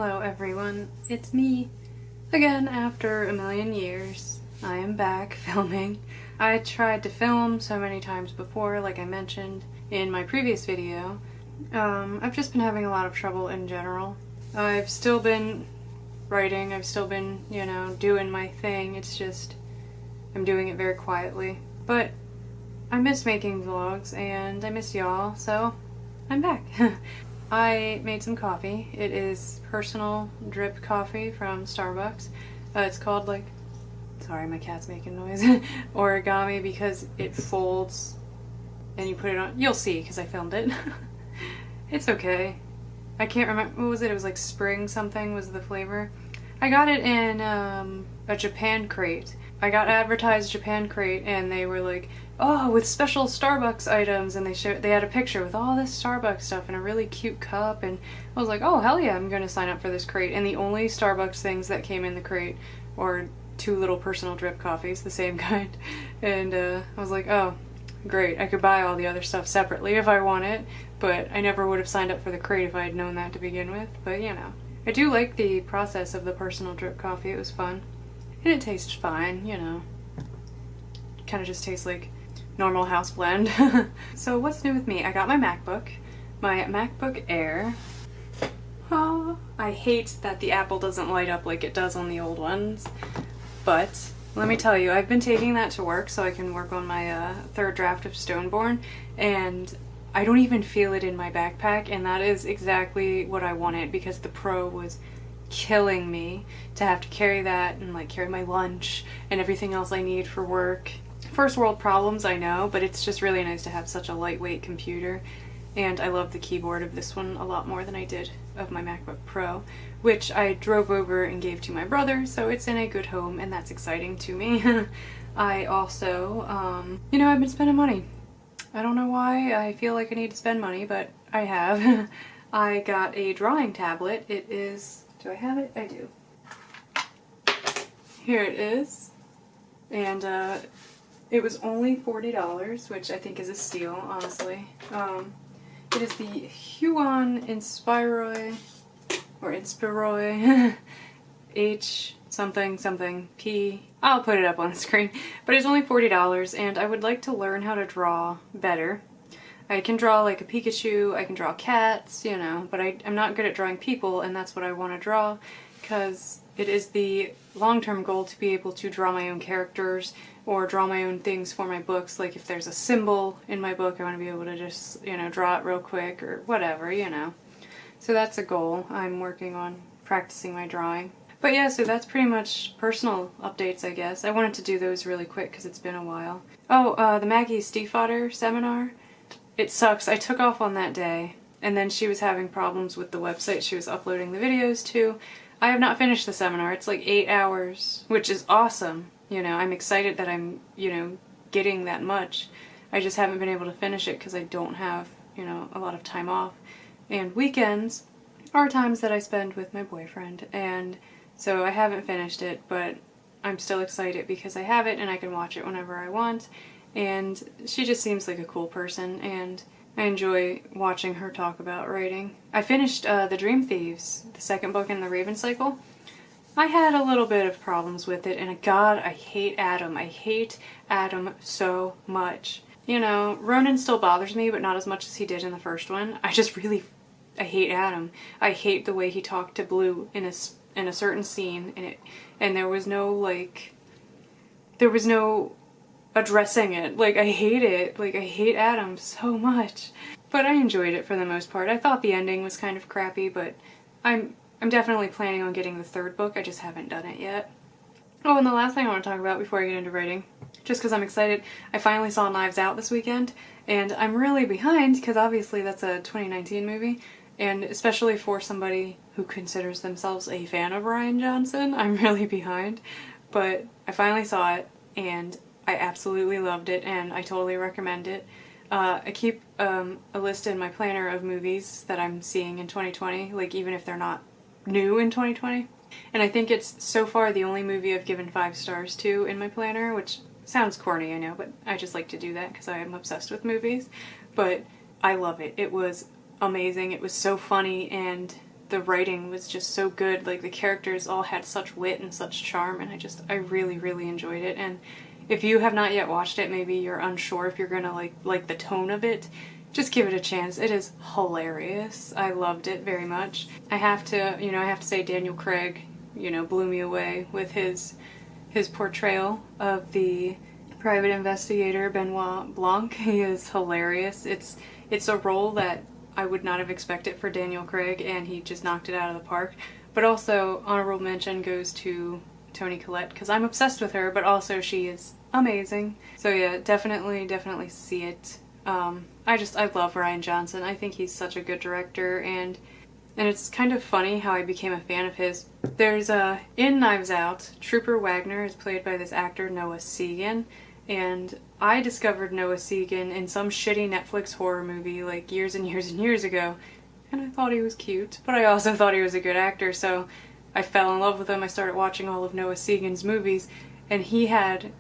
Hello everyone, it's me. Again, after a million years, I am back filming. I tried to film so many times before, like I mentioned in my previous video. I've just been having a lot of trouble in general. I've still been writing, I've still been, doing my thing. It's just, I'm doing it very quietly. But I miss making vlogs and I miss y'all, so I'm back. I made some coffee. It is personal drip coffee from Starbucks. It's called sorry, my cat's making noise, origami, because it folds and you put it on. You'll see because I filmed it. It's okay. I can't remember, what was it? It was like spring something was the flavor. I got it in a Japan crate. I got advertised Japan crate and they were like, oh, with special Starbucks items, and they had a picture with all this Starbucks stuff in a really cute cup, and I was like, oh hell yeah, I'm gonna sign up for this crate. And the only Starbucks things that came in the crate were 2 little personal drip coffees, the same kind. And I was like, oh great, I could buy all the other stuff separately if I want it, but I never would have signed up for the crate if I had known that to begin with. But I do like the process of the personal drip coffee. It was fun. And it tastes fine, Kind of just tastes like normal house blend. So what's new with me? I got my MacBook Air. Oh, I hate that the Apple doesn't light up like it does on the old ones. But let me tell you, I've been taking that to work so I can work on my third draft of Stoneborn, and I don't even feel it in my backpack, and that is exactly what I wanted, because the Pro was killing me to have to carry that and carry my lunch and everything else I need for work. First world problems, I know, but it's just really nice to have such a lightweight computer. And I love the keyboard of this one a lot more than I did of my MacBook Pro, which I drove over and gave to my brother, so it's in a good home, and that's exciting to me. I also, I've been spending money. I don't know why I feel like I need to spend money, but I have. I got a drawing tablet. It is... do I have it? I do. Here it is. And it was only $40, which I think is a steal, honestly. It is the Huon Inspiroi, or Inspiroi, H something something P. I'll put it up on the screen. But it's only $40, and I would like to learn how to draw better. I can draw like a Pikachu, I can draw cats, but I'm not good at drawing people, and that's what I want to draw, because it is the long-term goal to be able to draw my own characters or draw my own things for my books. Like if there's a symbol in my book, I want to be able to just, draw it real quick or whatever, So that's a goal. I'm working on practicing my drawing. But yeah, so that's pretty much personal updates, I guess. I wanted to do those really quick because it's been a while. Oh, the Maggie Stiefvater seminar. It sucks. I took off on that day, and then she was having problems with the website she was uploading the videos to. I have not finished the seminar. It's like 8 hours, which is awesome. I'm excited that I'm, getting that much. I just haven't been able to finish it because I don't have, a lot of time off. And weekends are times that I spend with my boyfriend, and so I haven't finished it, but I'm still excited because I have it and I can watch it whenever I want. And she just seems like a cool person, and I enjoy watching her talk about writing. I finished The Dream Thieves, the second book in the Raven Cycle. I had a little bit of problems with it, and God, I hate Adam. I hate Adam so much. Ronan still bothers me, but not as much as he did in the first one. I hate Adam. I hate the way he talked to Blue in a certain scene, and there was no addressing it. I hate it. I hate Adam so much. But I enjoyed it for the most part. I thought the ending was kind of crappy, but I'm definitely planning on getting the third book. I just haven't done it yet. Oh, and the last thing I want to talk about before I get into writing, just because I'm excited, I finally saw Knives Out this weekend, and I'm really behind because obviously that's a 2019 movie, and especially for somebody who considers themselves a fan of Rian Johnson, I'm really behind. But I finally saw it, and I absolutely loved it, and I totally recommend it. I keep a list in my planner of movies that I'm seeing in 2020, even if they're not new in 2020. And I think it's so far the only movie I've given 5 stars to in my planner, which sounds corny, I know, but I just like to do that because I am obsessed with movies. But I love it. It was amazing. It was so funny, and the writing was just so good. Like, the characters all had such wit and such charm, and I really, really enjoyed it. And if you have not yet watched it, maybe you're unsure if you're gonna like the tone of it, just give it a chance. It is hilarious. I loved it very much. I have to say Daniel Craig, blew me away with his portrayal of the private investigator Benoit Blanc. He is hilarious. It's a role that I would not have expected for Daniel Craig, and he just knocked it out of the park. But also, honorable mention goes to Toni Collette, because I'm obsessed with her, but also she is amazing. So yeah, definitely see it. I love Rian Johnson. I think he's such a good director, and it's kind of funny how I became a fan of his. There's in Knives Out, Trooper Wagner is played by this actor Noah Segan, and I discovered Noah Segan in some shitty Netflix horror movie like years and years ago, and I thought he was cute, but I also thought he was a good actor, so I fell in love with him. I started watching all of Noah Segan's movies, and he had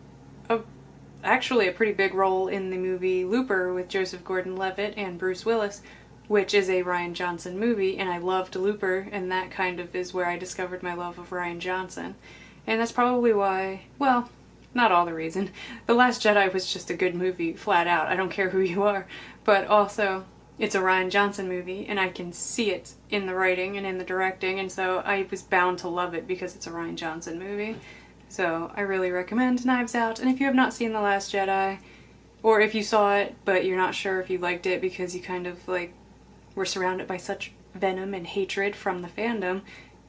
actually a pretty big role in the movie Looper with Joseph Gordon-Levitt and Bruce Willis, which is a Rian Johnson movie, and I loved Looper, and that kind of is where I discovered my love of Rian Johnson. And that's probably why, well, not all the reason. The Last Jedi was just a good movie, flat out. I don't care who you are. But also, it's a Rian Johnson movie, and I can see it in the writing and in the directing, and so I was bound to love it because it's a Rian Johnson movie. So I really recommend Knives Out, and if you have not seen The Last Jedi, or if you saw it but you're not sure if you liked it because you kind of were surrounded by such venom and hatred from the fandom,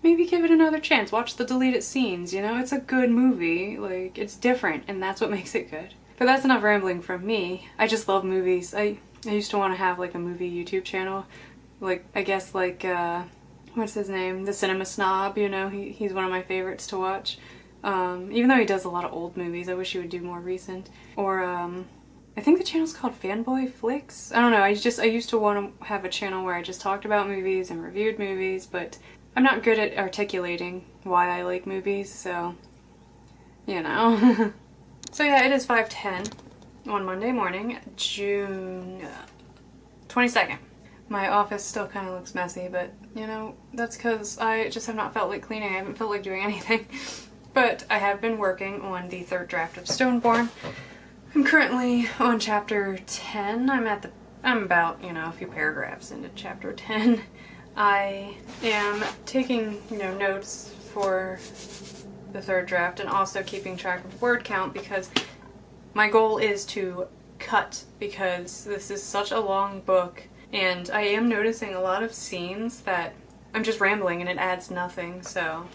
maybe give it another chance. Watch the deleted scenes, it's a good movie. It's different, and that's what makes it good. But that's enough rambling from me. I just love movies. I used to want to have a movie YouTube channel. What's his name? The Cinema Snob, he's one of my favorites to watch. Even though he does a lot of old movies, I wish he would do more recent. Or, I think the channel's called Fanboy Flicks. I don't know, I used to want to have a channel where I just talked about movies and reviewed movies, but I'm not good at articulating why I like movies, so, So yeah, it is 5:10 on Monday morning, June 22nd. My office still kind of looks messy, but, that's because I just have not felt like cleaning. I haven't felt like doing anything. But I have been working on the third draft of Stoneborn. I'm currently on chapter 10. I'm about, a few paragraphs into chapter 10. I am taking, notes for the third draft and also keeping track of word count because my goal is to cut because this is such a long book and I am noticing a lot of scenes that I'm just rambling and it adds nothing, so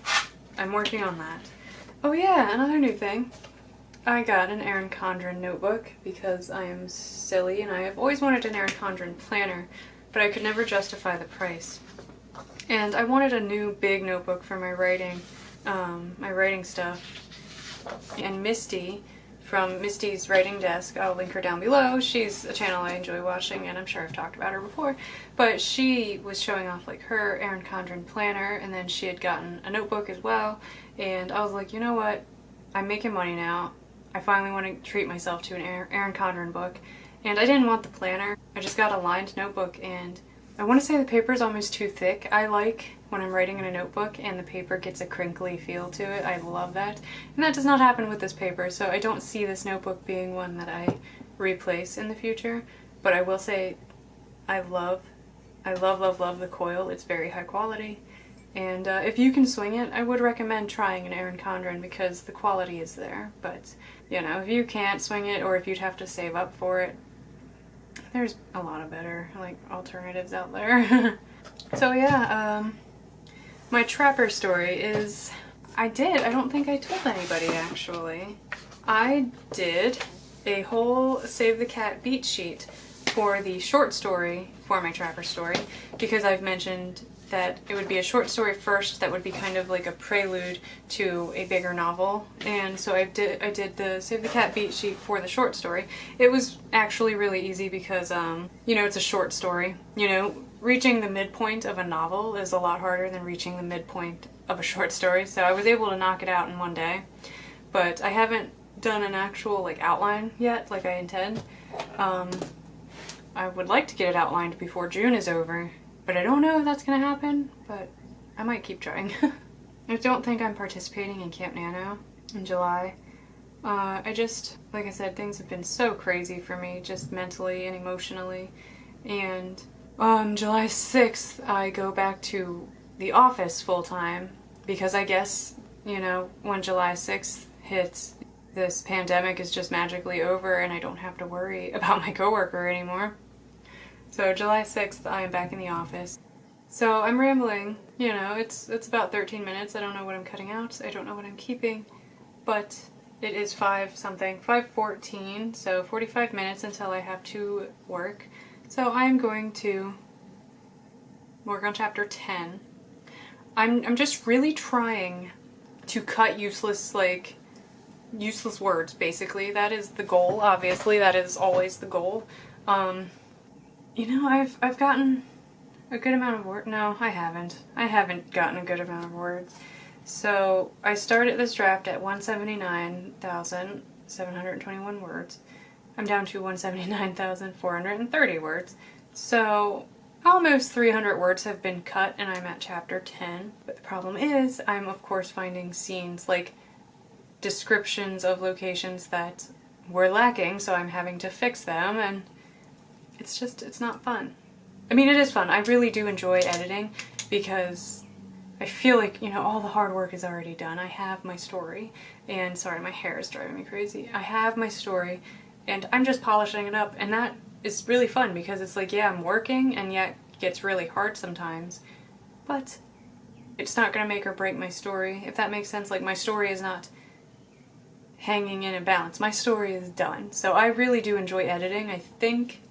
I'm working on that. Oh yeah, another new thing. I got an Erin Condren notebook because I am silly and I have always wanted an Erin Condren planner, but I could never justify the price. And I wanted a new big notebook for my writing stuff. And Misty, from Misty's Writing Desk, I'll link her down below. She's a channel I enjoy watching and I'm sure I've talked about her before. But she was showing off her Erin Condren planner and then she had gotten a notebook as well. And I was like, you know what? I'm making money now. I finally want to treat myself to an Erin Condren book. And I didn't want the planner. I just got a lined notebook and I want to say the paper is almost too thick. I like when I'm writing in a notebook and the paper gets a crinkly feel to it. I love that. And that does not happen with this paper, so I don't see this notebook being one that I replace in the future. But I will say I love the coil. It's very high quality. And if you can swing it, I would recommend trying an Erin Condren because the quality is there. But, if you can't swing it or if you'd have to save up for it, there's a lot of better, alternatives out there. So yeah, my trapper story is, I don't think I told anybody actually. I did a whole Save the Cat beat sheet for the short story for my trapper story because I've mentioned that it would be a short story first that would be kind of like a prelude to a bigger novel, and so I did the Save the Cat beat sheet for the short story. It was actually really easy because it's a short story. Reaching the midpoint of a novel is a lot harder than reaching the midpoint of a short story, so I was able to knock it out in one day. But I haven't done an actual outline yet like I intend. I would like to get it outlined before June is over. but I don't know if that's gonna happen, but I might keep trying. I don't think I'm participating in Camp Nano in July. I just, like I said, things have been so crazy for me, just mentally and emotionally. And July 6th, I go back to the office full time because I guess, you know, when July 6th hits, this pandemic is just magically over and I don't have to worry about my coworker anymore. So July 6th, I am back in the office. So I'm rambling, you know, it's about 13 minutes. I don't know what I'm cutting out. I don't know what I'm keeping, but it is 5:14, so 45 minutes until I have to work. So I'm going to work on chapter 10. I'm just really trying to cut useless words, basically. That is the goal, obviously. That is always the goal. You know, I've gotten a good amount of words. No, I haven't. I haven't gotten a good amount of words. So I started this draft at 179,721 words. I'm down to 179,430 words. So almost 300 words have been cut and I'm at chapter 10. But the problem is I'm of course finding scenes, like descriptions of locations that were lacking, so I'm having to fix them, and it's not fun. I mean, it is fun. I really do enjoy editing because I feel like, you know, all the hard work is already done. I have my story, and sorry, my hair is driving me crazy. I have my story, and I'm just polishing it up, and that is really fun because it's like, yeah, I'm working, and yet it gets really hard sometimes, but it's not gonna make or break my story, if that makes sense. Like, my story is not hanging in a balance. My story is done. So I really do enjoy editing. I think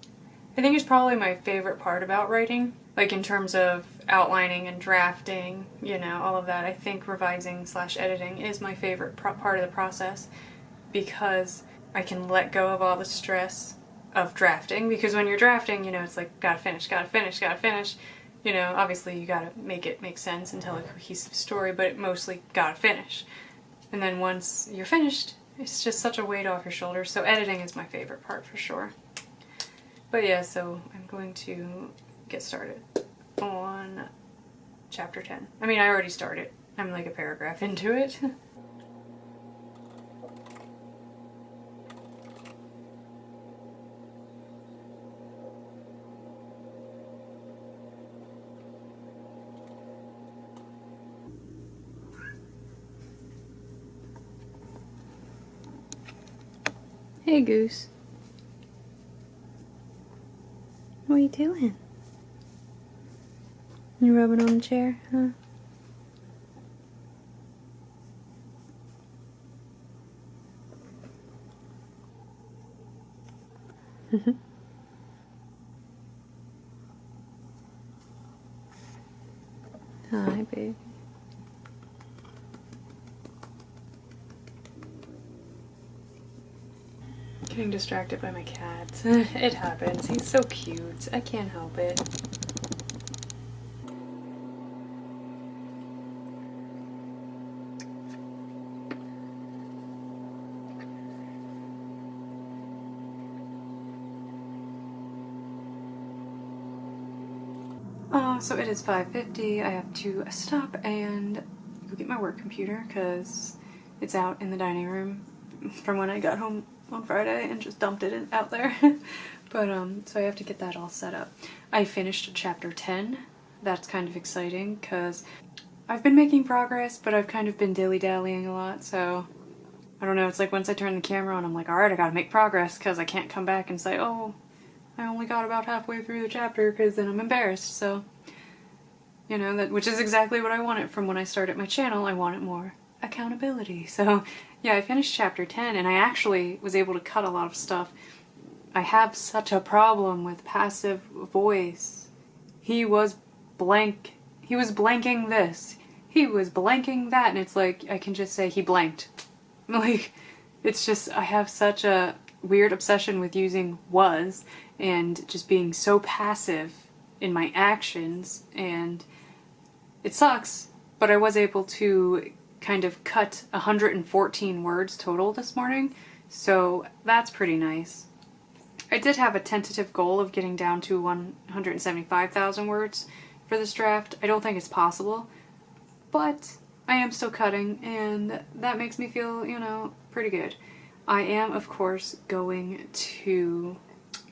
it's probably my favorite part about writing. Like, in terms of outlining and drafting, you know, all of that. I think revising/editing is my favorite part of the process because I can let go of all the stress of drafting. Because when you're drafting, you know, it's like, gotta finish. You know, obviously you gotta make it make sense and tell a cohesive story, but it mostly gotta finish. And then once you're finished, it's just such a weight off your shoulders. So editing is my favorite part for sure. But yeah, so I'm going to get started on chapter 10. I mean, I already started. I'm like a paragraph into it. Hey, Goose. What are you doing? You rubbing on the chair, huh? Hi, baby. Getting distracted by my cat. It happens. He's so cute. I can't help it. So it is 5:50. I have to stop and go get my work computer because it's out in the dining room from when I got home on Friday and just dumped it out there. But so I have to get that all set up. I finished chapter 10. That's kind of exciting because I've been making progress, but I've kind of been dilly-dallying a lot, so I don't know. It's like once I turn the camera on, I'm like, alright, I gotta make progress because I can't come back and say, oh, I only got about halfway through the chapter because then I'm embarrassed. So, you know, that, which is exactly what I wanted from when I started my channel. I wanted more accountability. So yeah, I finished chapter 10 and I actually was able to cut a lot of stuff. I have such a problem with passive voice. He was blanking this. He was blanking that, and it's like, I can just say he blanked. Like, it's just, I have such a weird obsession with using was and just being so passive in my actions, and it sucks, but I was able to kind of cut 114 words total this morning, so that's pretty nice. I did have a tentative goal of getting down to 175,000 words, for this draft. I don't think it's possible, but I am still cutting, and that makes me feel, you know, pretty good. I am, of course, going to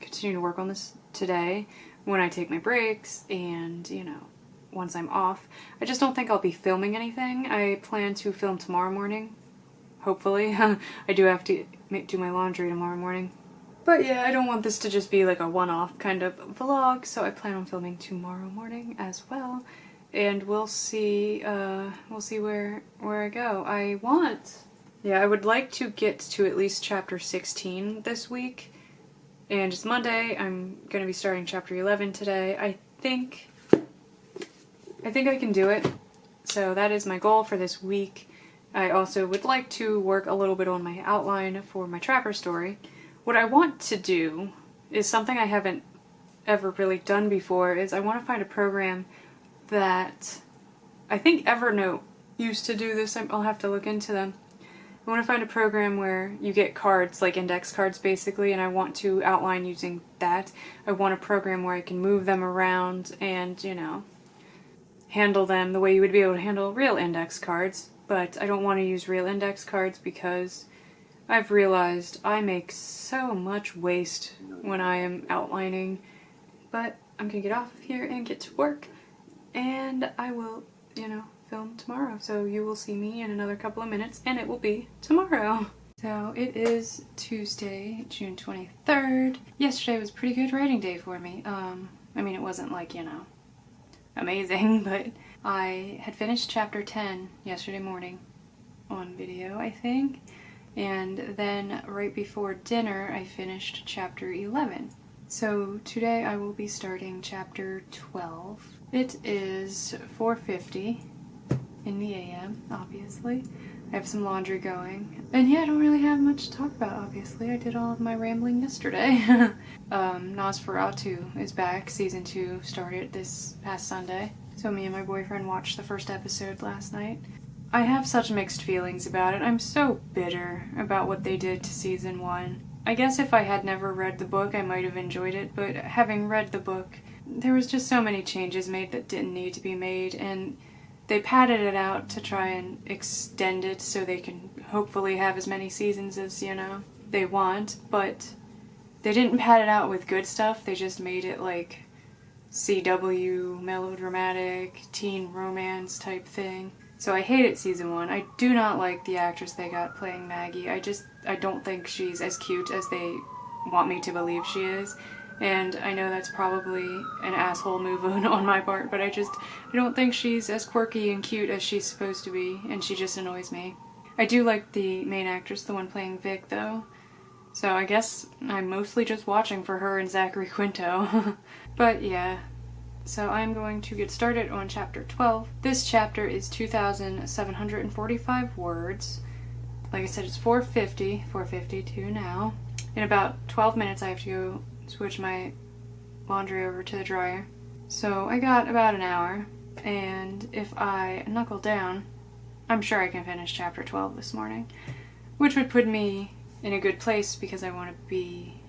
continue to work on this today when I take my breaks and, you know, once I'm off. I just don't think I'll be filming anything. I plan to film tomorrow morning, hopefully. I do have to do my laundry tomorrow morning. But yeah, I don't want this to just be like a one-off kind of vlog, so I plan on filming tomorrow morning as well. And we'll see where I go. I would like to get to at least chapter 16 this week. And it's Monday. I'm going to be starting chapter 11 today. I think I can do it. So that is my goal for this week. I also would like to work a little bit on my outline for my Trapper story. What I want to do is something I haven't ever really done before, is I want to find a program that, I think Evernote used to do this. I'll have to look into them. I want to find a program where you get cards, like index cards basically, and I want to outline using that. I want a program where I can move them around and, you know, handle them the way you would be able to handle real index cards. But I don't want to use real index cards because I've realized I make so much waste when I am outlining. But I'm going to get off of here and get to work, and I will, you know, film tomorrow. So you will see me in another couple of minutes, and it will be tomorrow. So it is Tuesday, June 23rd. Yesterday was a pretty good writing day for me. I mean, it wasn't like, you know, amazing, but I had finished chapter 10 yesterday morning on video, I think. And then right before dinner, I finished chapter 11. So today I will be starting chapter 12. It is 4:50 in the AM, obviously. I have some laundry going. And yeah, I don't really have much to talk about, obviously. I did all of my rambling yesterday. Nosferatu is back. Season 2 started this past Sunday. So me and my boyfriend watched the first episode last night. I have such mixed feelings about it. I'm so bitter about what they did to season 1. I guess if I had never read the book, I might have enjoyed it, but having read the book, there was just so many changes made that didn't need to be made, and they padded it out to try and extend it so they can hopefully have as many seasons as, you know, they want, but they didn't pad it out with good stuff. They just made it like CW, melodramatic, teen romance type thing. So I hated season 1. I do not like the actress they got playing Maggie. I don't think she's as cute as they want me to believe she is. And I know that's probably an asshole move on my part, but I don't think she's as quirky and cute as she's supposed to be, and she just annoys me. I do like the main actress, the one playing Vic, though. So I guess I'm mostly just watching for her and Zachary Quinto. But yeah, so I'm going to get started on chapter 12. This chapter is 2,745 words. Like I said, it's 4:52 now. In about 12 minutes I have to go switch my laundry over to the dryer. So I got about an hour, and if I knuckle down, I'm sure I can finish chapter 12 this morning, which would put me in a good place because I want to be...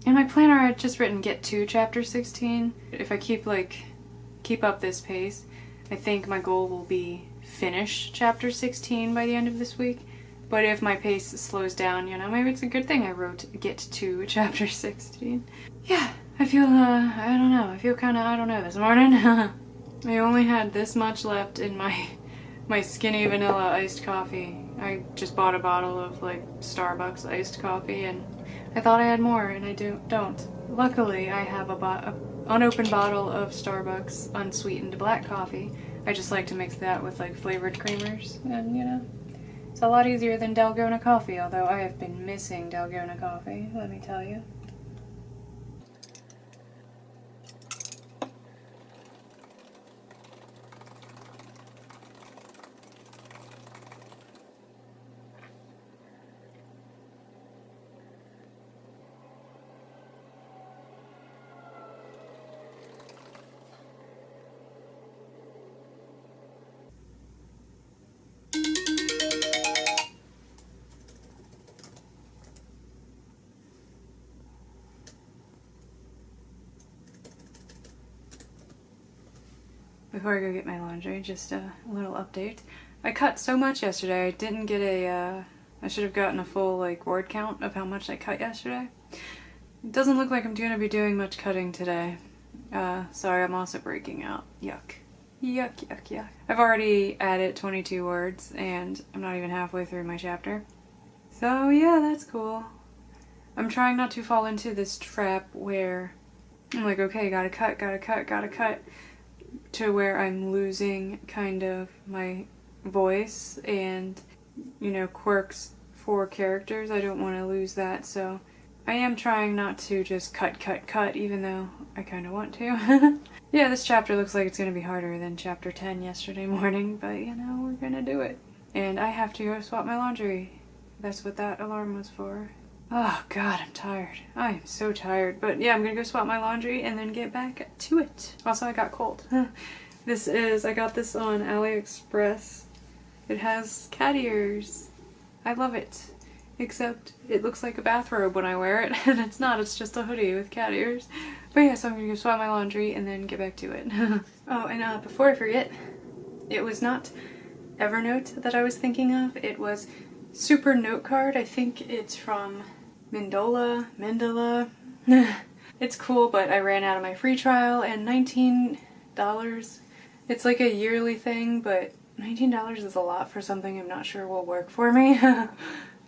In my planner I had just written get to chapter 16. If I keep up this pace, I think my goal will be finish chapter 16 by the end of this week. But if my pace slows down, you know, maybe it's a good thing I wrote get to chapter 16. Yeah, I feel, I don't know, I feel kinda, I don't know, this morning. I only had this much left in my skinny vanilla iced coffee. I just bought a bottle of, like, Starbucks iced coffee, and I thought I had more, and I don't. Luckily, I have a unopened bottle of Starbucks unsweetened black coffee. I just like to mix that with, like, flavored creamers, and, you know. It's a lot easier than Dalgona coffee, although I have been missing Dalgona coffee, let me tell you. before I go get my laundry, just a little update. I cut so much yesterday, I didn't get I should have gotten a full word count of how much I cut yesterday. It doesn't look like I'm gonna be doing much cutting today. Sorry, I'm also breaking out. Yuck. Yuck, yuck, yuck. I've already added 22 words, and I'm not even halfway through my chapter. So yeah, that's cool. I'm trying not to fall into this trap where I'm like, okay, gotta cut, to where I'm losing kind of my voice and, you know, quirks for characters. I don't want to lose that, so I am trying not to just cut, even though I kind of want to. Yeah, this chapter looks like it's going to be harder than chapter 10 yesterday morning, but you know, we're going to do it. And I have to go swap my laundry. That's what that alarm was for. Oh god, I'm tired. I am so tired. But yeah, I'm going to go swap my laundry and then get back to it. Also, I got cold. I got this on AliExpress. It has cat ears. I love it. Except it looks like a bathrobe when I wear it, and it's not, it's just a hoodie with cat ears. But yeah, so I'm gonna go swap my laundry and then get back to it. Oh, and before I forget, it was not Evernote that I was thinking of, it was Super Note Card. I think it's from Mendola. It's cool, but I ran out of my free trial, and $19, it's like a yearly thing, but $19 is a lot for something I'm not sure will work for me.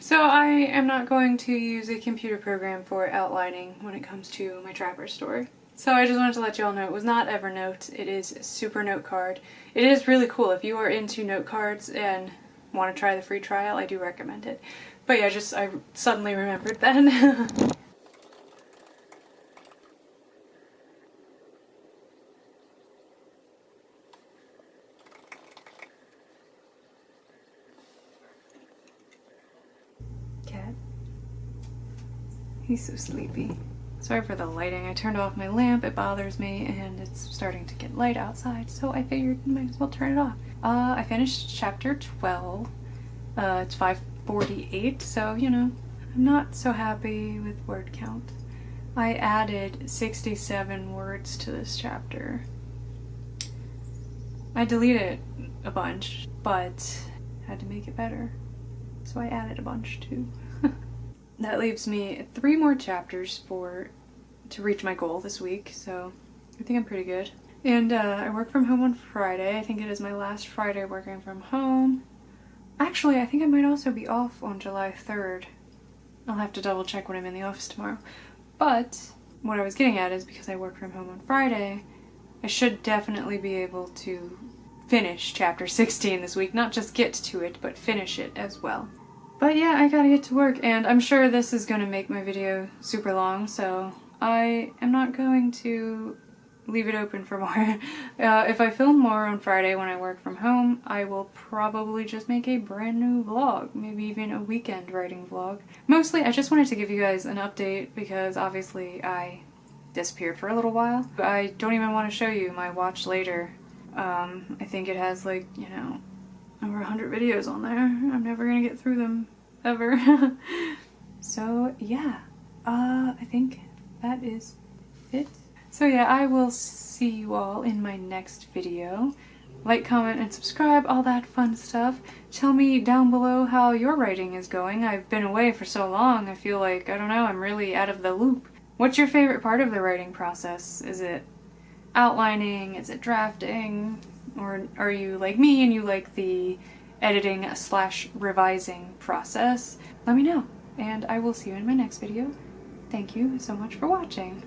So I am not going to use a computer program for outlining when it comes to my Trapper story. So I just wanted to let you all know it was not Evernote, it is Super Note Card. It is really cool. If you are into note cards and want to try the free trial, I do recommend it. But yeah, I suddenly remembered that. Cat. He's so sleepy. Sorry for the lighting. I turned off my lamp. It bothers me, and it's starting to get light outside, so I figured I might as well turn it off. I finished chapter 12. It's 5:48, so, you know, I'm not so happy with word count. I added 67 words to this chapter. I deleted a bunch, but had to make it better. So I added a bunch too. That leaves me 3 more chapters to reach my goal this week, so I think I'm pretty good. And I work from home on Friday. I think it is my last Friday working from home. Actually, I think I might also be off on July 3rd. I'll have to double check when I'm in the office tomorrow. But what I was getting at is because I work from home on Friday, I should definitely be able to finish chapter 16 this week. Not just get to it, but finish it as well. But yeah, I gotta get to work, and I'm sure this is gonna make my video super long, so I am not going to leave it open for more. If I film more on Friday when I work from home, I will probably just make a brand new vlog, maybe even a weekend writing vlog. Mostly, I just wanted to give you guys an update because obviously I disappeared for a little while. I don't even want to show you my watch later. I think it has like, you know, over 100 videos on there. I'm never gonna get through them, ever. So yeah, I think that is it. So yeah, I will see you all in my next video. Like, comment, and subscribe, all that fun stuff. Tell me down below how your writing is going. I've been away for so long, I feel like, I don't know, I'm really out of the loop. What's your favorite part of the writing process? Is it outlining? Is it drafting? Or are you like me and you like the editing/revising process? Let me know, and I will see you in my next video. Thank you so much for watching.